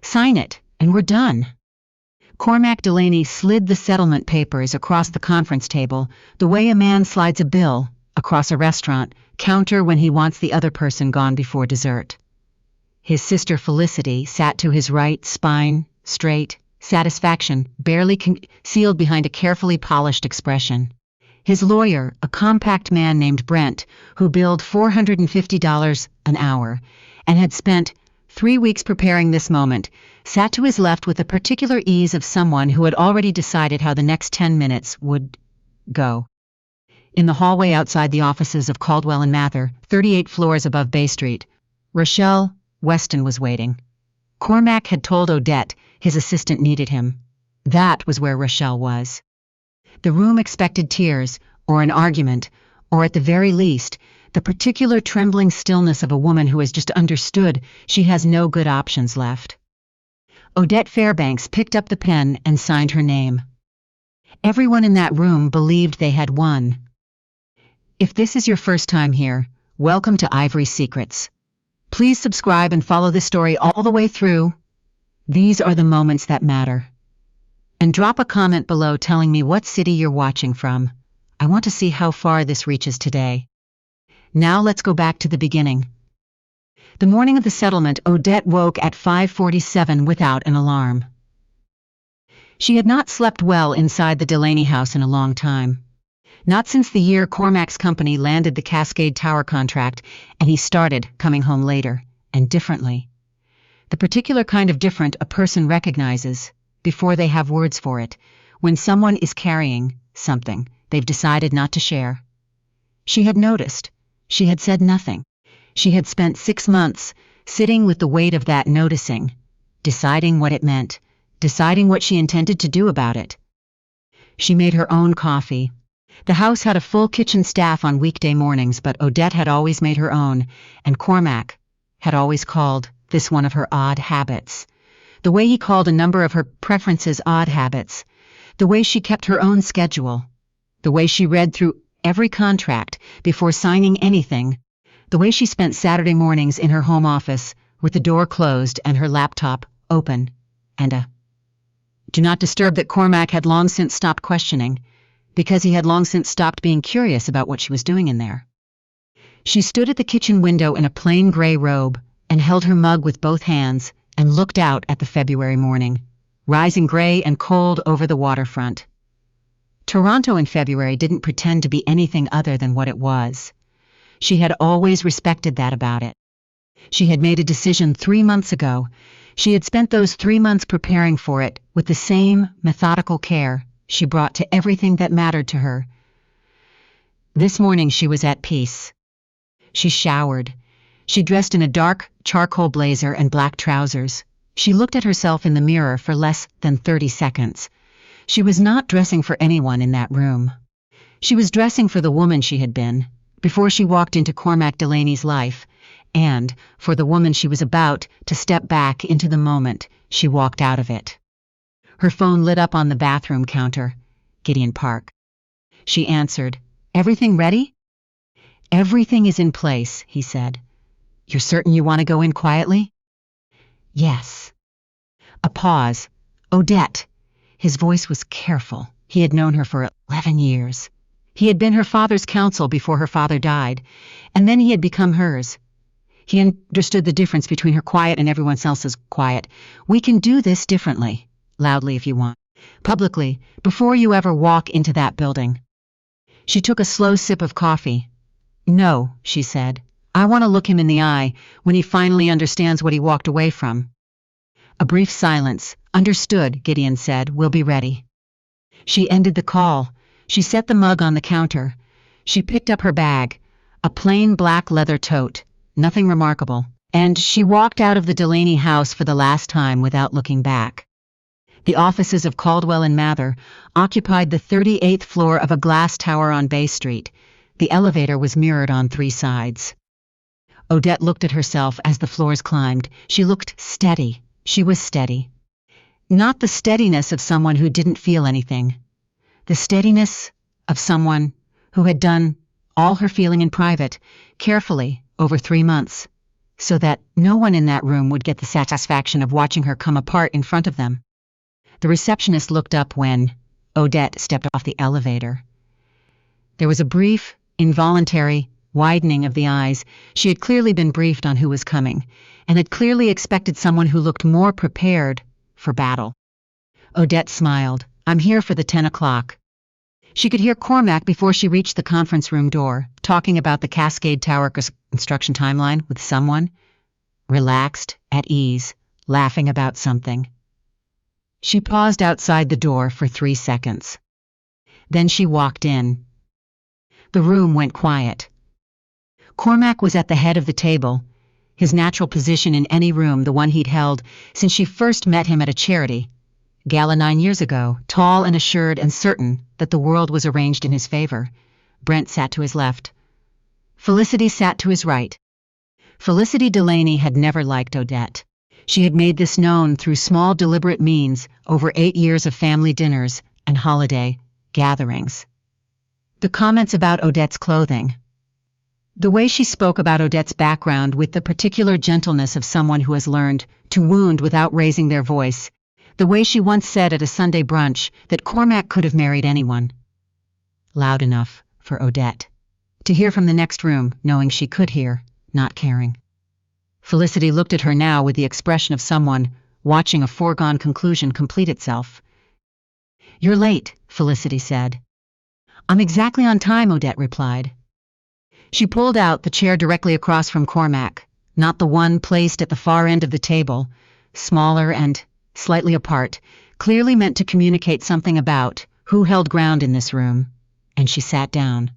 Sign it, and we're done." Cormac Delaney slid the settlement papers across the conference table, the way a man slides a bill across a restaurant counter when he wants the other person gone before dessert. His sister Felicity sat to his right, spine straight, satisfaction barely concealed behind a carefully polished expression. His lawyer, a compact man named Brent, who billed $450 an hour and had spent 3 weeks preparing this moment, sat to his left with the particular ease of someone who had already decided how the next 10 minutes would go. In the hallway outside the offices of Caldwell and Mather, 38 floors above Bay Street, Rochelle Weston was waiting. Cormac had told Odette his assistant needed him. That was where Rochelle was. The room expected tears, or an argument, or at the very least, the particular trembling stillness of a woman who has just understood she has no good options left. Odette Fairbanks picked up the pen and signed her name. Everyone in that room believed they had won. If this is your first time here, welcome to Ivory Secrets. Please subscribe and follow this story all the way through. These are the moments that matter. And drop a comment below telling me what city you're watching from. I want to see how far this reaches today. Now let's go back to the beginning. The morning of the settlement, Odette woke at 5:47 without an alarm. She had not slept well inside the Delaney house in a long time. Not since the year Cormac's company landed the Cascade Tower contract and he started coming home later, and differently. The particular kind of different a person recognizes, before they have words for it, when someone is carrying something they've decided not to share. She had noticed. She had said nothing. She had spent 6 months sitting with the weight of that noticing, deciding what it meant, deciding what she intended to do about it. She made her own coffee. The house had a full kitchen staff on weekday mornings, but Odette had always made her own, and Cormac had always called this one of her odd habits. The way he called a number of her preferences odd habits. The way she kept her own schedule. The way she read through every contract before signing anything. The way she spent Saturday mornings in her home office with the door closed and her laptop open, and a do not disturb that Cormac had long since stopped questioning, because he had long since stopped being curious about what she was doing in there. She stood at the kitchen window in a plain gray robe and held her mug with both hands and looked out at the February morning, rising gray and cold over the waterfront. Toronto in February didn't pretend to be anything other than what it was. She had always respected that about it. She had made a decision 3 months ago. She had spent those 3 months preparing for it with the same methodical care she brought to everything that mattered to her. This morning she was at peace. She showered. She dressed in a dark charcoal blazer and black trousers. She looked at herself in the mirror for less than 30 seconds. She was not dressing for anyone in that room. She was dressing for the woman she had been before she walked into Cormac Delaney's life, and for the woman she was about to step back into the moment she walked out of it. Her phone lit up on the bathroom counter. Gideon Park. She answered. "Everything ready?" "Everything is in place," he said. "You're certain you want to go in quietly?" "Yes." A pause. "Odette." His voice was careful. He had known her for 11 years. He had been her father's counsel before her father died, and then he had become hers. He understood the difference between her quiet and everyone else's quiet. "We can do this differently. Loudly if you want. Publicly, before you ever walk into that building." She took a slow sip of coffee. "No," she said. "I want to look him in the eye when he finally understands what he walked away from." A brief silence. "Understood," Gideon said. "We'll be ready." She ended the call. She set the mug on the counter. She picked up her bag, a plain black leather tote, nothing remarkable, and she walked out of the Delaney house for the last time without looking back. The offices of Caldwell and Mather occupied the 38th floor of a glass tower on Bay Street. The elevator was mirrored on 3 sides. Odette looked at herself as the floors climbed. She looked steady. She was steady. Not the steadiness of someone who didn't feel anything. The steadiness of someone who had done all her feeling in private, carefully, over 3 months. so that no one in that room would get the satisfaction of watching her come apart in front of them. The receptionist looked up when Odette stepped off the elevator. There was a brief, involuntary widening of the eyes. She had clearly been briefed on who was coming, and had clearly expected someone who looked more prepared for battle. Odette smiled. "I'm here for the 10 o'clock. She could hear Cormac before she reached the conference room door, talking about the Cascade Tower construction timeline with someone, relaxed, at ease, laughing about something. She paused outside the door for 3 seconds. Then she walked in. The room went quiet. Cormac was at the head of the table, his natural position in any room, the one he'd held since she first met him at a charity gala 9 years ago, tall and assured and certain that the world was arranged in his favor. Brent sat to his left. Felicity sat to his right. Felicity Delaney had never liked Odette. She had made this known through small deliberate means over 8 years of family dinners and holiday gatherings. The comments about Odette's clothing. The way she spoke about Odette's background with the particular gentleness of someone who has learned to wound without raising their voice. The way she once said at a Sunday brunch that Cormac could have married anyone. Loud enough for Odette to hear from the next room, knowing she could hear, not caring. Felicity looked at her now with the expression of someone watching a foregone conclusion complete itself. "You're late," Felicity said. "I'm exactly on time," Odette replied. She pulled out the chair directly across from Cormac, not the one placed at the far end of the table, smaller and slightly apart, clearly meant to communicate something about who held ground in this room, and she sat down.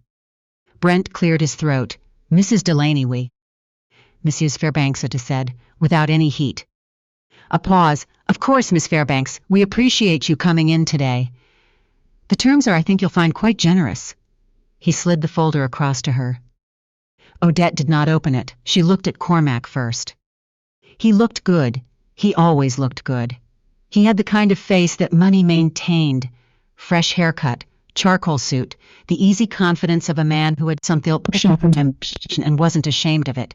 Brent cleared his throat. "Mrs. Delaney, Mrs. Fairbanks said, without any heat. A pause. "Of course, Miss Fairbanks, we appreciate you coming in today. The terms are, I think you'll find, quite generous." He slid the folder across to her. Odette did not open it. She looked at Cormac first. He looked good. He always looked good. He had the kind of face that money maintained. Fresh haircut, charcoal suit, the easy confidence of a man who had something and wasn't ashamed of it.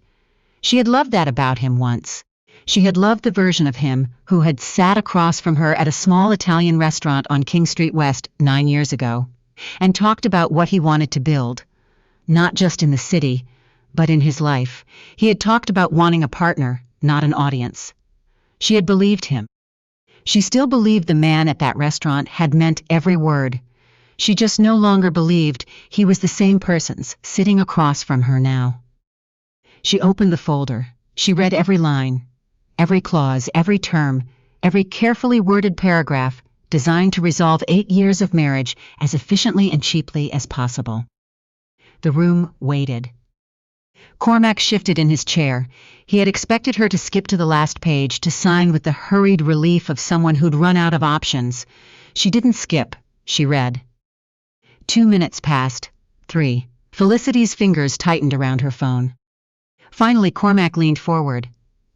She had loved that about him once. She had loved the version of him who had sat across from her at a small Italian restaurant on King Street West 9 years ago, and talked about what he wanted to build. Not just in the city, but in his life. He had talked about wanting a partner, not an audience. She had believed him. She still believed the man at that restaurant had meant every word. She just no longer believed he was the same person's sitting across from her now. She opened the folder. She read every line, every clause, every term, every carefully worded paragraph designed to resolve 8 years of marriage as efficiently and cheaply as possible. The room waited. Cormac shifted in his chair. He had expected her to skip to the last page to sign with the hurried relief of someone who'd run out of options. She didn't skip. She read. 2 minutes passed. 3. Felicity's fingers tightened around her phone. Finally, Cormac leaned forward.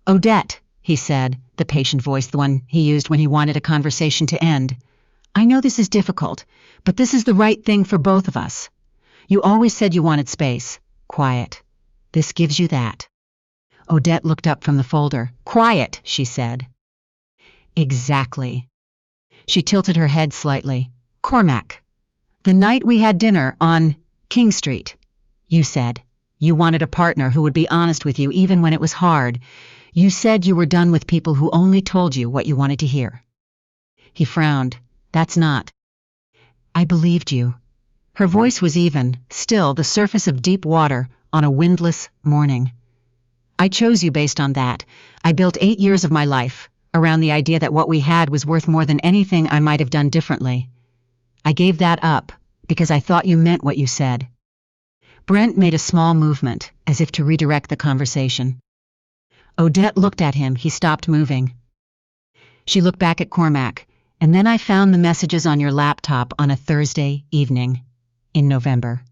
"Odette," he said, the patient voice, the one he used when he wanted a conversation to end. "I know this is difficult, but this is the right thing for both of us. You always said you wanted space. Quiet. This gives you that." Odette looked up from the folder. "Quiet," she said. "Exactly." She tilted her head slightly. "Cormac, the night we had dinner on King Street, you said you wanted a partner who would be honest with you even when it was hard. You said you were done with people who only told you what you wanted to hear." He frowned. "That's not." "I believed you." Her voice was even, still the surface of deep water on a windless morning. "I chose you based on that. I built 8 years of my life around the idea that what we had was worth more than anything I might have done differently. I gave that up because I thought you meant what you said." Brent made a small movement, as if to redirect the conversation. Odette looked at him. He stopped moving. She looked back at Cormac. "And then I found the messages on your laptop on a Thursday evening in November,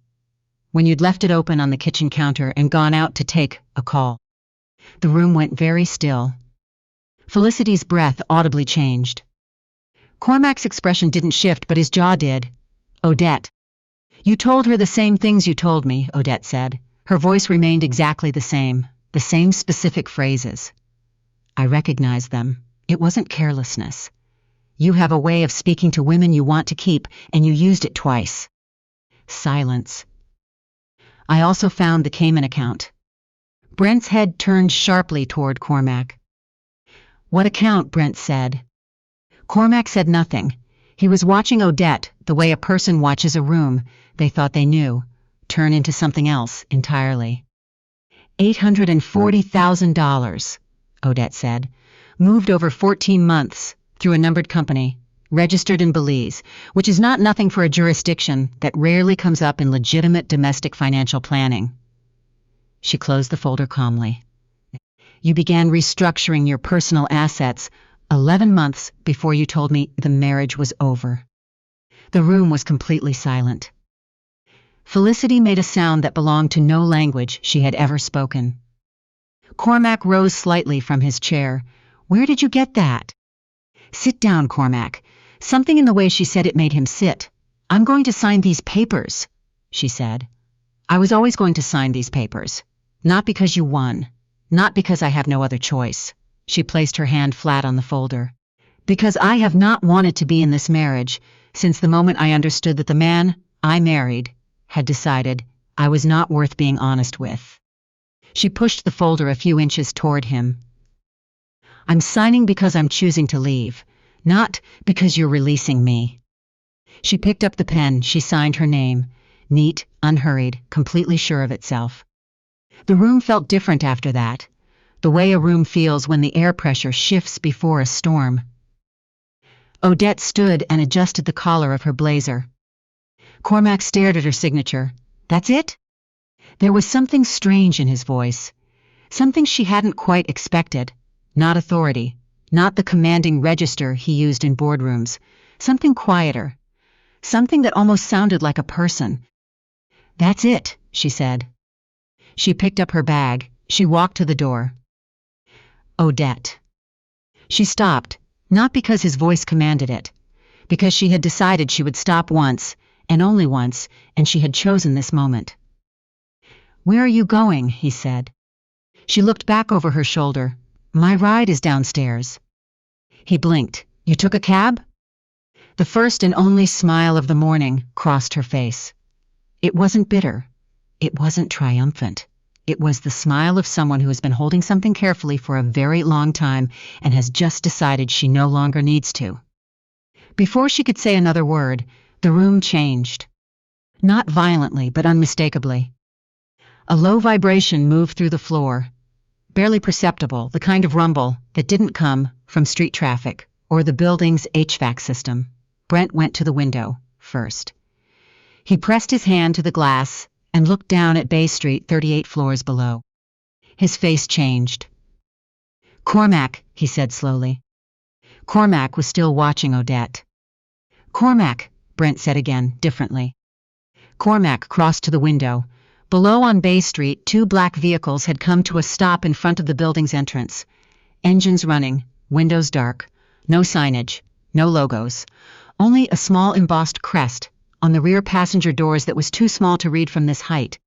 when you'd left it open on the kitchen counter and gone out to take a call." The room went very still. Felicity's breath audibly changed. Cormac's expression didn't shift, but his jaw did. "Odette." "You told her the same things you told me," Odette said. Her voice remained exactly the same, the same specific phrases. I recognized them. It wasn't carelessness. You have a way of speaking to women you want to keep, and you used it twice. Silence. I also found the Cayman account. Brent's head turned sharply toward Cormac. What account? Brent said. Cormac said nothing. He was watching Odette the way a person watches a room they thought they knew turn into something else entirely. $840,000, Odette said. Moved over 14 months, through a numbered company, registered in Belize, which is not nothing for a jurisdiction that rarely comes up in legitimate domestic financial planning. She closed the folder calmly. You began restructuring your personal assets 11 months before you told me the marriage was over. The room was completely silent. Felicity made a sound that belonged to no language she had ever spoken. Cormac rose slightly from his chair. Where did you get that? Sit down, Cormac. Something in the way she said it made him sit. I'm going to sign these papers, she said. I was always going to sign these papers. Not because you won. Not because I have no other choice. She placed her hand flat on the folder. Because I have not wanted to be in this marriage since the moment I understood that the man I married had decided I was not worth being honest with. She pushed the folder a few inches toward him. I'm signing because I'm choosing to leave, not because you're releasing me. She picked up the pen. She signed her name, neat, unhurried, completely sure of itself. The room felt different after that, the way a room feels when the air pressure shifts before a storm. Odette stood and adjusted the collar of her blazer. Cormac stared at her signature. That's it? There was something strange in his voice, something she hadn't quite expected. Not authority, not the commanding register he used in boardrooms, something quieter, something that almost sounded like a person. That's it, she said. She picked up her bag. She walked to the door. Odette. She stopped, not because his voice commanded it, because she had decided she would stop once, and only once, and she had chosen this moment. Where are you going? He said. She looked back over her shoulder. My ride is downstairs. He blinked. You took a cab? The first and only smile of the morning crossed her face. It wasn't bitter. It wasn't triumphant. It was the smile of someone who has been holding something carefully for a very long time and has just decided she no longer needs to. Before she could say another word, the room changed. Not violently, but unmistakably. A low vibration moved through the floor. Barely perceptible, the kind of rumble that didn't come from street traffic or the building's HVAC system. Brent went to the window first. He pressed his hand to the glass and looked down at Bay Street 38 floors below. His face changed. Cormac, he said slowly. Cormac was still watching Odette. Cormac, Brent said again, differently. Cormac crossed to the window. Below on Bay Street, 2 black vehicles had come to a stop in front of the building's entrance. Engines running, windows dark, no signage, no logos, only a small embossed crest on the rear passenger doors that was too small to read from this height.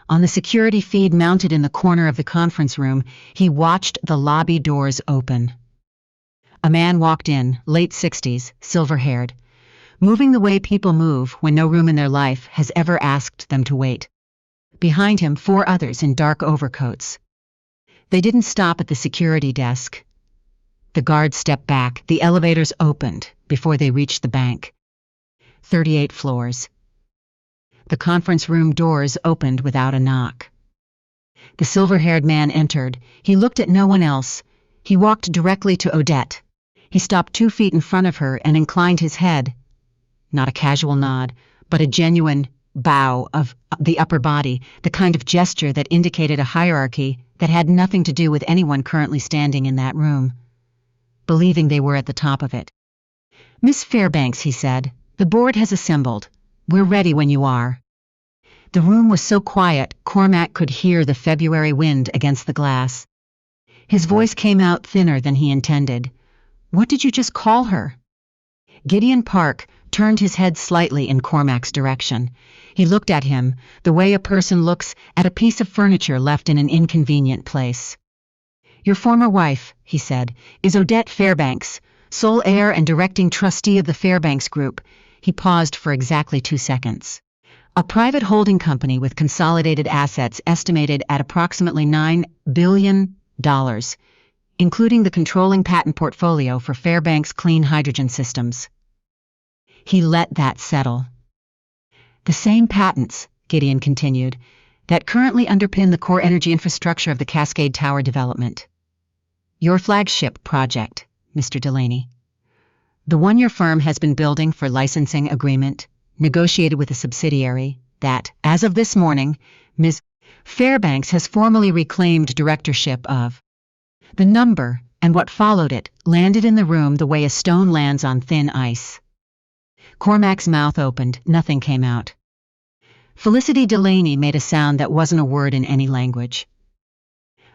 On the security feed mounted in the corner of the conference room, he watched the lobby doors open. A man walked in, late 60s, silver-haired, moving the way people move when no room in their life has ever asked them to wait. Behind him, 4 others in dark overcoats. They didn't stop at the security desk. The guards stepped back. The elevators opened before they reached the bank. 38 floors. The conference room doors opened without a knock. The silver-haired man entered. He looked at no one else. He walked directly to Odette. He stopped 2 feet in front of her and inclined his head. Not a casual nod, but a genuine bow of the upper body, the kind of gesture that indicated a hierarchy that had nothing to do with anyone currently standing in that room, believing they were at the top of it. Miss Fairbanks, he said, the board has assembled. We're ready when you are. The room was so quiet, Cormac could hear the February wind against the glass. His voice came out thinner than he intended. What did you just call her? Gideon Park turned his head slightly in Cormac's direction. He looked at him, the way a person looks at a piece of furniture left in an inconvenient place. "Your former wife," he said, "is Odette Fairbanks, sole heir and directing trustee of the Fairbanks Group." He paused for exactly 2 seconds. "A private holding company with consolidated assets estimated at approximately $9 billion, including the controlling patent portfolio for Fairbanks clean hydrogen systems." He let that settle. "The same patents," Gideon continued, "that currently underpin the core energy infrastructure of the Cascade Tower development. Your flagship project, Mr. Delaney. The one your firm has been building for licensing agreement, negotiated with a subsidiary, that, as of this morning, Ms. Fairbanks has formally reclaimed directorship of." The number, and what followed it, landed in the room the way a stone lands on thin ice. Cormac's mouth opened, nothing came out. Felicity Delaney made a sound that wasn't a word in any language.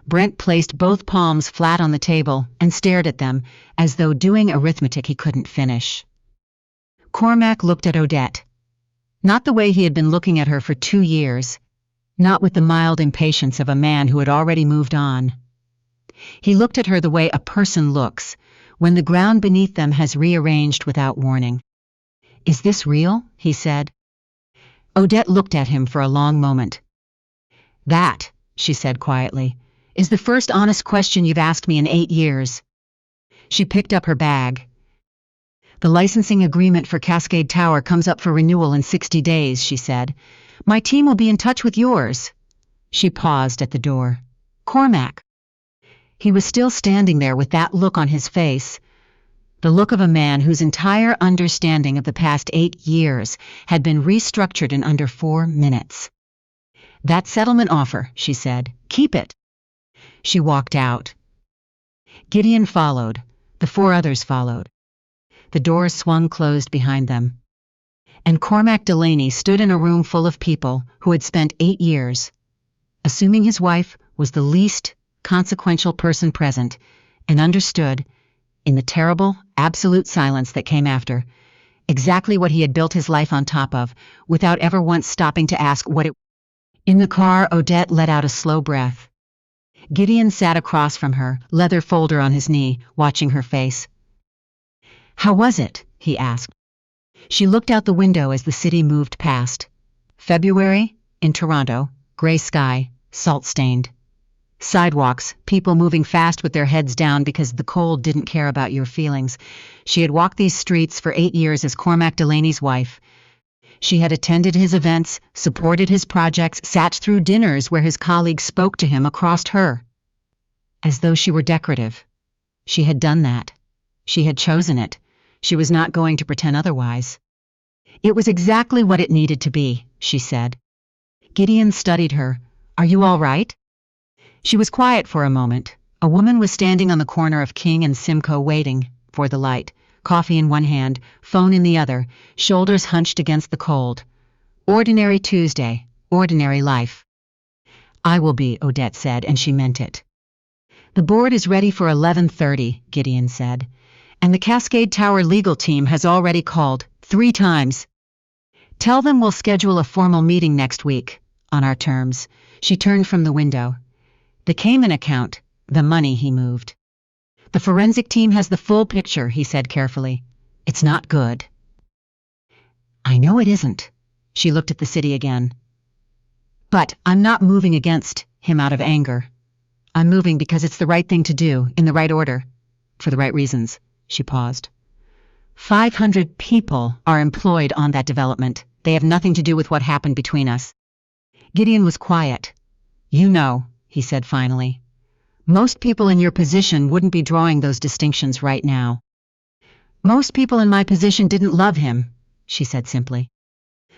Brent placed both palms flat on the table and stared at them, as though doing arithmetic he couldn't finish. Cormac looked at Odette. Not the way he had been looking at her for 2 years, not with the mild impatience of a man who had already moved on. He looked at her the way a person looks, when the ground beneath them has rearranged without warning. "Is this real?" he said. Odette looked at him for a long moment. "That," she said quietly, "is the first honest question you've asked me in 8 years. She picked up her bag. "The licensing agreement for Cascade Tower comes up for renewal in 60 days, she said. "My team will be in touch with yours." She paused at the door. "Cormac." He was still standing there with that look on his face, the look of a man whose entire understanding of the past 8 years had been restructured in under 4 minutes. "That settlement offer," she said. "Keep it." She walked out. Gideon followed. The 4 others followed. The doors swung closed behind them. And Cormac Delaney stood in a room full of people who had spent 8 years, assuming his wife was the least consequential person present, and understood, in the terrible, absolute silence that came after, exactly what he had built his life on top of, without ever once stopping to ask what it was. In the car, Odette let out a slow breath. Gideon sat across from her, leather folder on his knee, watching her face. "How was it?" he asked. She looked out the window as the city moved past. February, in Toronto, gray sky, salt-stained. Sidewalks, people moving fast with their heads down because the cold didn't care about your feelings. She had walked these streets for 8 years as Cormac Delaney's wife. She had attended his events, supported his projects, sat through dinners where his colleagues spoke to him across her. As though she were decorative. She had done that. She had chosen it. She was not going to pretend otherwise. "It was exactly what it needed to be," she said. Gideon studied her. "Are you all right?" She was quiet for a moment. A woman was standing on the corner of King and Simcoe waiting for the light, coffee in one hand, phone in the other, shoulders hunched against the cold. Ordinary Tuesday, ordinary life. "I will be," Odette said, and she meant it. "The board is ready for 11:30, Gideon said. "And the Cascade Tower legal team has already called 3 times. Tell them we'll schedule a formal meeting next week, on our terms." She turned from the window. "The Cayman account, the money," he moved. "The forensic team has the full picture," he said carefully. "It's not good." "I know it isn't." She looked at the city again. "But I'm not moving against him out of anger. I'm moving because it's the right thing to do, in the right order, for the right reasons." She paused. 500 people are employed on that development. They have nothing to do with what happened between us. Gideon was quiet. "You know," he said finally. "Most people in your position wouldn't be drawing those distinctions right now." "Most people in my position didn't love him," she said simply.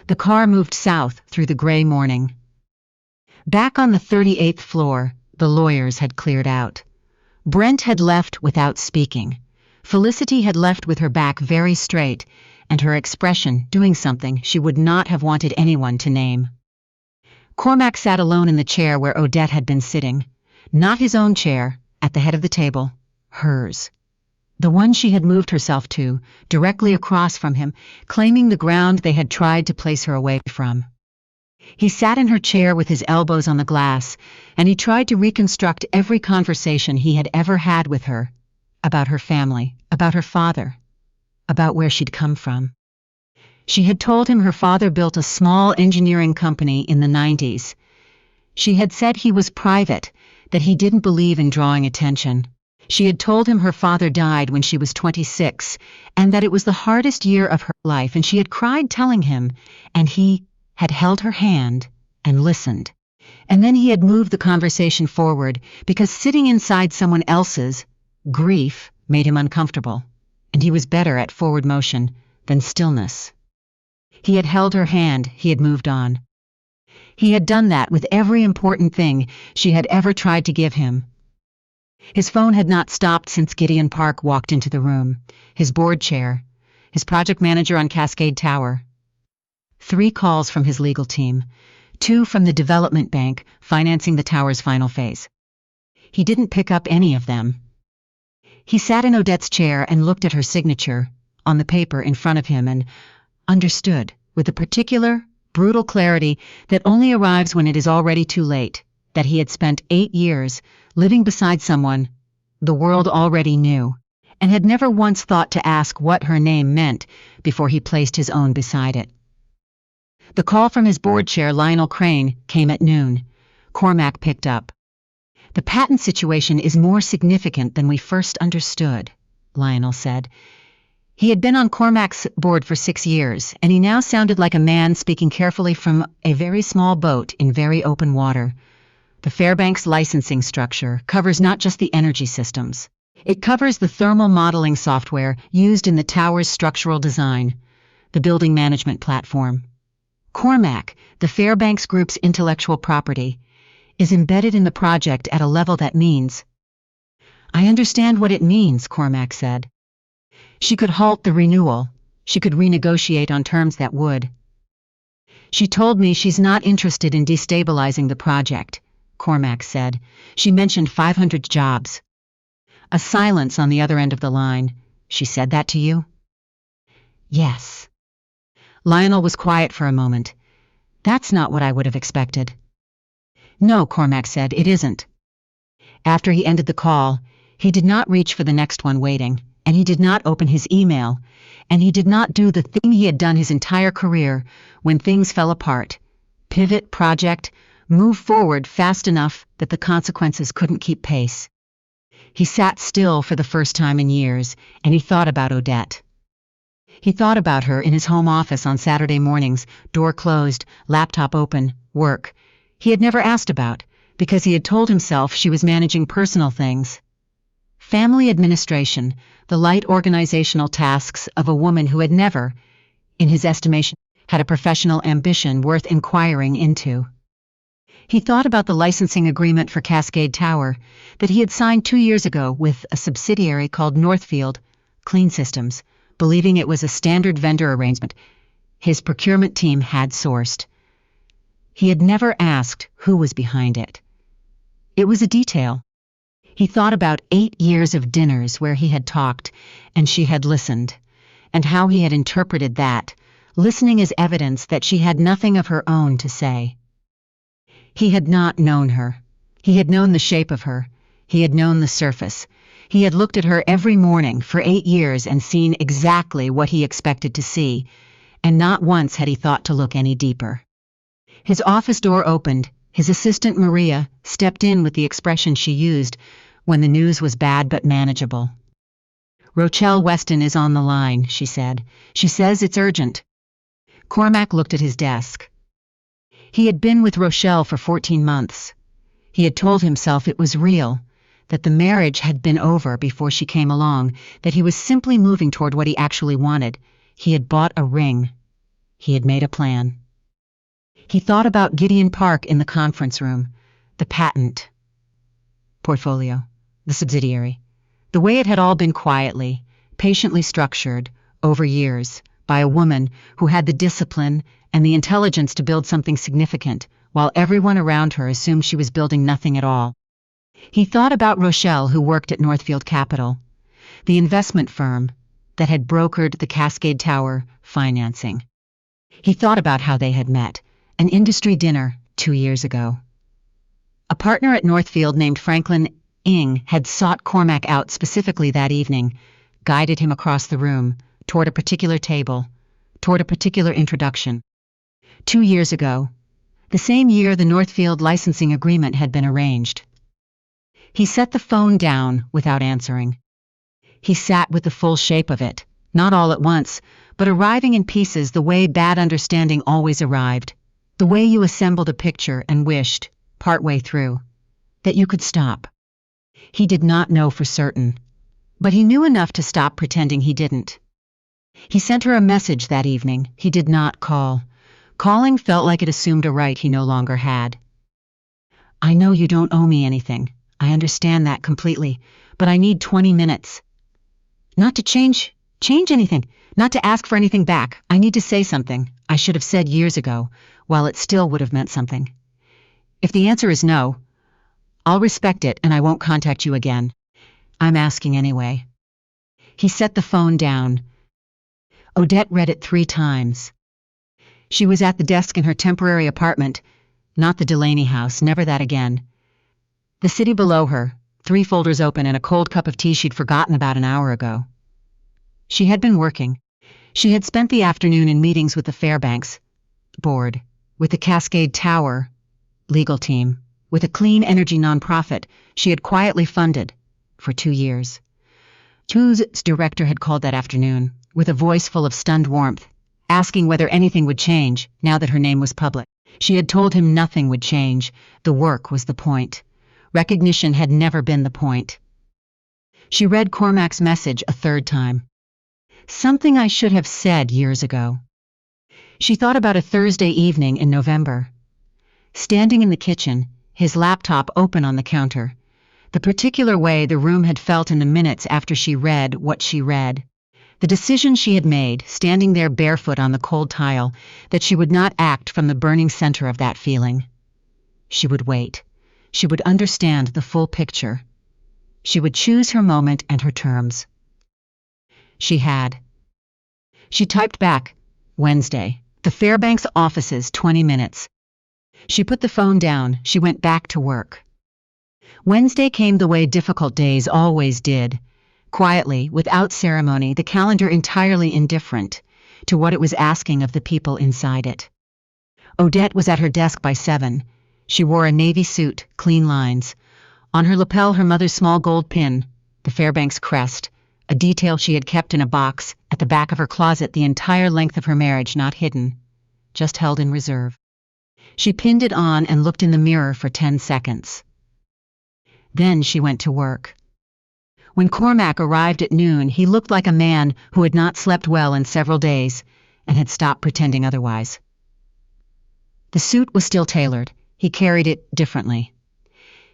The car moved south through the gray morning. Back on the 38th floor, the lawyers had cleared out. Brent had left without speaking. Felicity had left with her back very straight, and her expression doing something she would not have wanted anyone to name. Cormac sat alone in the chair where Odette had been sitting. Not his own chair, at the head of the table. Hers. the one she had moved herself to, directly across from him, claiming the ground they had tried to place her away from. He sat in her chair with his elbows on the glass, and he tried to reconstruct every conversation he had ever had with her, about her family, about her father, about where she'd come from. She had told him her father built a small engineering company in the 90s. She had said he was private, that he didn't believe in drawing attention. She had told him her father died when she was 26, and that it was the hardest year of her life, and she had cried telling him, and he had held her hand and listened. And then he had moved the conversation forward, because sitting inside someone else's grief made him uncomfortable, and he was better at forward motion than stillness. He had held her hand, he had moved on. He had done that with every important thing she had ever tried to give him. His phone had not stopped since Gideon Park walked into the room, his board chair, his project manager on Cascade Tower. 3 calls from his legal team, 2 from the development bank financing the tower's final phase. He didn't pick up any of them. He sat in Odette's chair and looked at her signature on the paper in front of him and understood, with a particular, brutal clarity that only arrives when it is already too late, that he had spent 8 years living beside someone the world already knew, and had never once thought to ask what her name meant before he placed his own beside it. The call from his board chair, Lionel Crane, came at noon. Cormac picked up. "The patent situation is more significant than we first understood," Lionel said. He had been on Cormac's board for 6 years, and he now sounded like a man speaking carefully from a very small boat in very open water. "The Fairbanks licensing structure covers not just the energy systems. It covers the thermal modeling software used in the tower's structural design, the building management platform. Cormac, the Fairbanks Group's intellectual property, is embedded in the project at a level that means—" "I understand what it means," Cormac said. "She could halt the renewal. She could renegotiate on terms that would." "She told me she's not interested in destabilizing the project," Cormac said. "She mentioned 500 jobs." A silence on the other end of the line. "She said that to you?" "Yes." Lionel was quiet for a moment. "That's not what I would have expected." "No," Cormac said, "it isn't." After he ended the call, he did not reach for the next one waiting, and he did not open his email, and he did not do the thing he had done his entire career when things fell apart. Pivot, project, move forward fast enough that the consequences couldn't keep pace. He sat still for the first time in years, and he thought about Odette. He thought about her in his home office on Saturday mornings, door closed, laptop open, work. He had never asked about, because he had told himself she was managing personal things. Family administration, the light organizational tasks of a woman who had never, in his estimation, had a professional ambition worth inquiring into. He thought about the licensing agreement for Cascade Tower that he had signed 2 years ago with a subsidiary called Northfield Clean Systems, believing it was a standard vendor arrangement his procurement team had sourced. He had never asked who was behind it. It was a detail. He thought about 8 years of dinners where he had talked and she had listened, and how he had interpreted that, listening as evidence that she had nothing of her own to say. He had not known her. He had known the shape of her. He had known the surface. He had looked at her every morning for 8 years and seen exactly what he expected to see, and not once had he thought to look any deeper. His office door opened. His assistant Maria stepped in with the expression she used when the news was bad but manageable. "Rochelle Weston is on the line," she said. "She says it's urgent." Cormac looked at his desk. He had been with Rochelle for 14 months. He had told himself it was real, that the marriage had been over before she came along, that he was simply moving toward what he actually wanted. He had bought a ring. He had made a plan. He thought about Gideon Park in the conference room, the patent portfolio, the subsidiary, the way it had all been quietly, patiently structured, over years, by a woman who had the discipline and the intelligence to build something significant, while everyone around her assumed she was building nothing at all. He thought about Rochelle, who worked at Northfield Capital. the investment firm that had brokered the Cascade Tower financing. He thought about how they had met, an industry dinner 2 years ago. A partner at Northfield named Franklin Ing had sought Cormac out specifically that evening, guided him across the room, toward a particular table, toward a particular introduction. 2 years ago, the same year the Northfield licensing agreement had been arranged. He set the phone down without answering. He sat with the full shape of it, not all at once, but arriving in pieces the way bad understanding always arrived, the way you assembled a picture and wished, partway through, that you could stop. He did not know for certain, but he knew enough to stop pretending he didn't. He sent her a message that evening. He did not call. Calling felt like it assumed a right he no longer had. I know you don't owe me anything. I understand that completely, but I need 20 minutes. Not to change anything, not to ask for anything back. I need to say something I should have said years ago, while it still would have meant something. If the answer is no, I'll respect it and I won't contact you again. I'm asking anyway. He set the phone down. Odette read it 3 times. She was at the desk in her temporary apartment, not the Delaney house, never that again. The city below her, 3 folders open and a cold cup of tea she'd forgotten about an hour ago. She had been working. She had spent the afternoon in meetings with the Fairbanks board, with the Cascade Tower legal team, with a clean energy nonprofit she had quietly funded for 2 years. Two's director had called that afternoon, with a voice full of stunned warmth, asking whether anything would change now that her name was public. She had told him nothing would change. The work was the point. Recognition had never been the point. She read Cormac's message a 3rd time. Something I should have said years ago. She thought about a Thursday evening in November. Standing in the kitchen, his laptop open on the counter, the particular way the room had felt in the minutes after she read what she read. The decision she had made, standing there barefoot on the cold tile, that she would not act from the burning center of that feeling. She would wait. She would understand the full picture. She would choose her moment and her terms. She had. She typed back, Wednesday, the Fairbanks offices, 20 minutes. She put the phone down. She went back to work. Wednesday came the way difficult days always did. Quietly, without ceremony, the calendar entirely indifferent to what it was asking of the people inside it. Odette was at her desk by 7. She wore a navy suit, clean lines. On her lapel, her mother's small gold pin, the Fairbanks crest, a detail she had kept in a box at the back of her closet the entire length of her marriage, not hidden, just held in reserve. She pinned it on and looked in the mirror for 10 seconds. Then she went to work. When Cormac arrived at noon, he looked like a man who had not slept well in several days and had stopped pretending otherwise. The suit was still tailored. He carried it differently.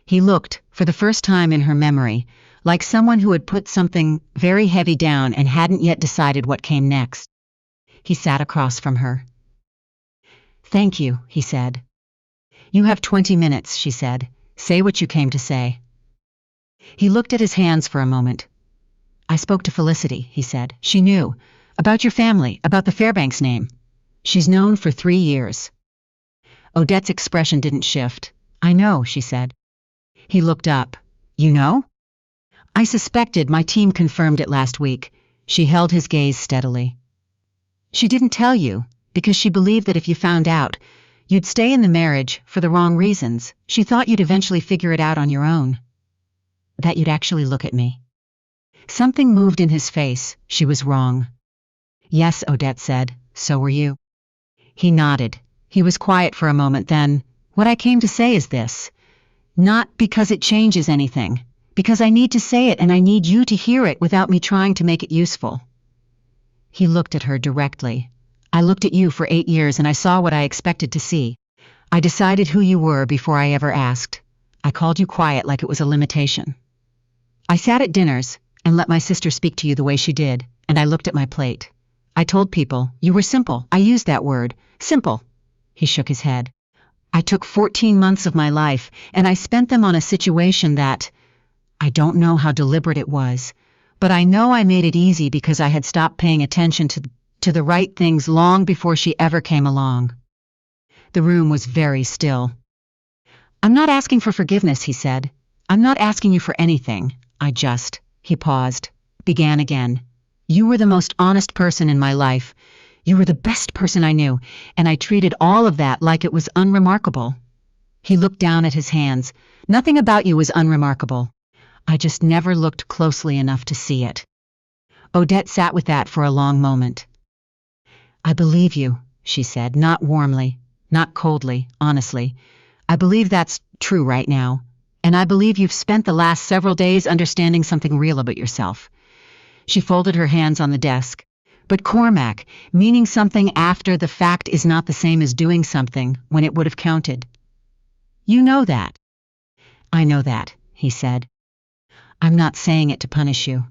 He looked, for the first time in her memory, like someone who had put something very heavy down and hadn't yet decided what came next. He sat across from her. Thank you, he said. You have 20 minutes, she said. Say what you came to say. He looked at his hands for a moment. I spoke to Felicity, he said. She knew. About your family, about the Fairbanks name. She's known for 3 years. Odette's expression didn't shift. I know, she said. He looked up. You know? I suspected. My team confirmed it last week. She held his gaze steadily. She didn't tell you, because she believed that if you found out, you'd stay in the marriage for the wrong reasons. She thought you'd eventually figure it out on your own. That you'd actually look at me. Something moved in his face. She was wrong. Yes, Odette said. So were you. He nodded. He was quiet for a moment, then, what I came to say is this. Not because it changes anything, because I need to say it and I need you to hear it without me trying to make it useful. He looked at her directly. I looked at you for 8 years and I saw what I expected to see. I decided who you were before I ever asked. I called you quiet like it was a limitation. I sat at dinners and let my sister speak to you the way she did, and I looked at my plate. I told people, you were simple. I used that word, simple. He shook his head. I took 14 months of my life, and I spent them on a situation that, I don't know how deliberate it was, But I know I made it easy because I had stopped paying attention to the right things long before she ever came along. The room was very still. I'm not asking for forgiveness, he said. I'm not asking you for anything. He paused, began again. You were the most honest person in my life. You were the best person I knew, and I treated all of that like it was unremarkable. He looked down at his hands. Nothing about you was unremarkable. I just never looked closely enough to see it. Odette sat with that for a long moment. I believe you, she said, not warmly, not coldly, honestly. I believe that's true right now, and I believe you've spent the last several days understanding something real about yourself. She folded her hands on the desk. But Cormac, meaning something after the fact is not the same as doing something when it would have counted. You know that. I know that, he said. I'm not saying it to punish you.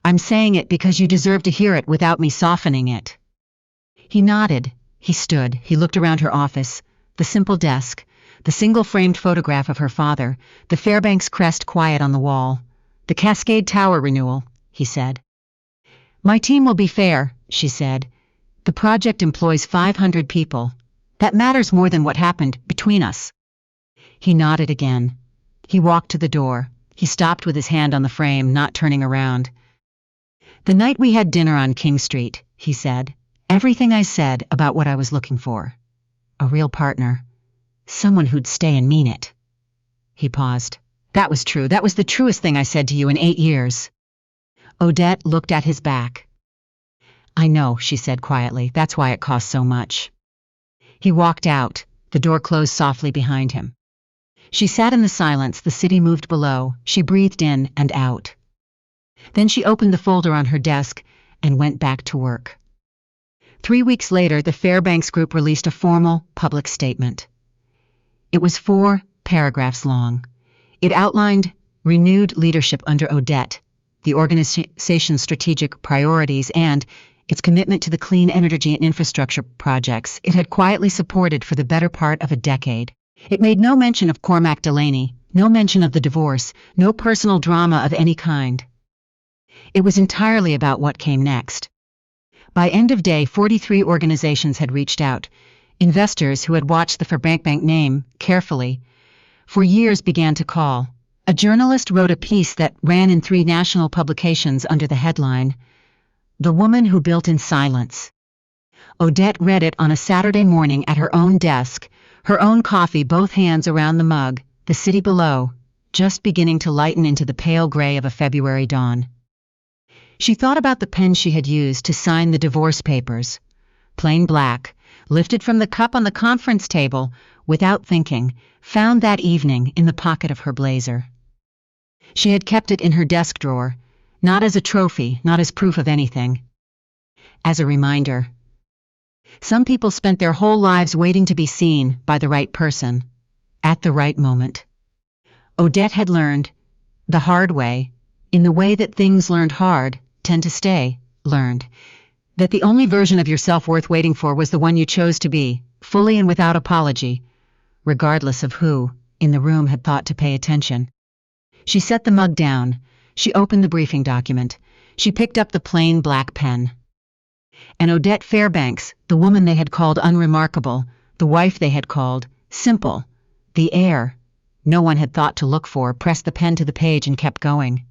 I'm saying it because you deserve to hear it without me softening it. He nodded. He stood. He looked around her office, the simple desk, the single-framed photograph of her father, the Fairbanks crest quiet on the wall, the Cascade Tower renewal, he said. My team will be fair, she said. The project employs 500 people. That matters more than what happened between us. He nodded again. He walked to the door. He stopped with his hand on the frame, not turning around. The night we had dinner on King Street, he said, everything I said about what I was looking for. A real partner. Someone who'd stay and mean it. He paused. That was true. That was the truest thing I said to you in 8 years. Odette looked at his back. I know, she said quietly. That's why it costs so much. He walked out. The door closed softly behind him. She sat in the silence. The city moved below. She breathed in and out. Then she opened the folder on her desk and went back to work. 3 weeks later, the Fairbanks group released a formal, public statement. It was 4 paragraphs long. It outlined renewed leadership under Odette, the organization's strategic priorities, and its commitment to the clean energy and infrastructure projects it had quietly supported for the better part of a decade. It made no mention of Cormac Delaney, no mention of the divorce, no personal drama of any kind. It was entirely about what came next. By end of day, 43 organizations had reached out. Investors who had watched the Fairbanks name carefully for years began to call. A journalist wrote a piece that ran in 3 national publications under the headline, The Woman Who Built in Silence. Odette read it on a Saturday morning at her own desk, her own coffee, both hands around the mug, the city below, just beginning to lighten into the pale gray of a February dawn. She thought about the pen she had used to sign the divorce papers. Plain black, lifted from the cup on the conference table, without thinking, found that evening in the pocket of her blazer. She had kept it in her desk drawer, not as a trophy, not as proof of anything. As a reminder. Some people spent their whole lives waiting to be seen by the right person, at the right moment. Odette had learned, the hard way, in the way that things learned hard tend to stay, learned, that the only version of yourself worth waiting for was the one you chose to be, fully and without apology, regardless of who, in the room, had thought to pay attention. She set the mug down. She opened the briefing document. She picked up the plain black pen. And Odette Fairbanks, the woman they had called unremarkable, the wife they had called simple, the heir no one had thought to look for, pressed the pen to the page and kept going.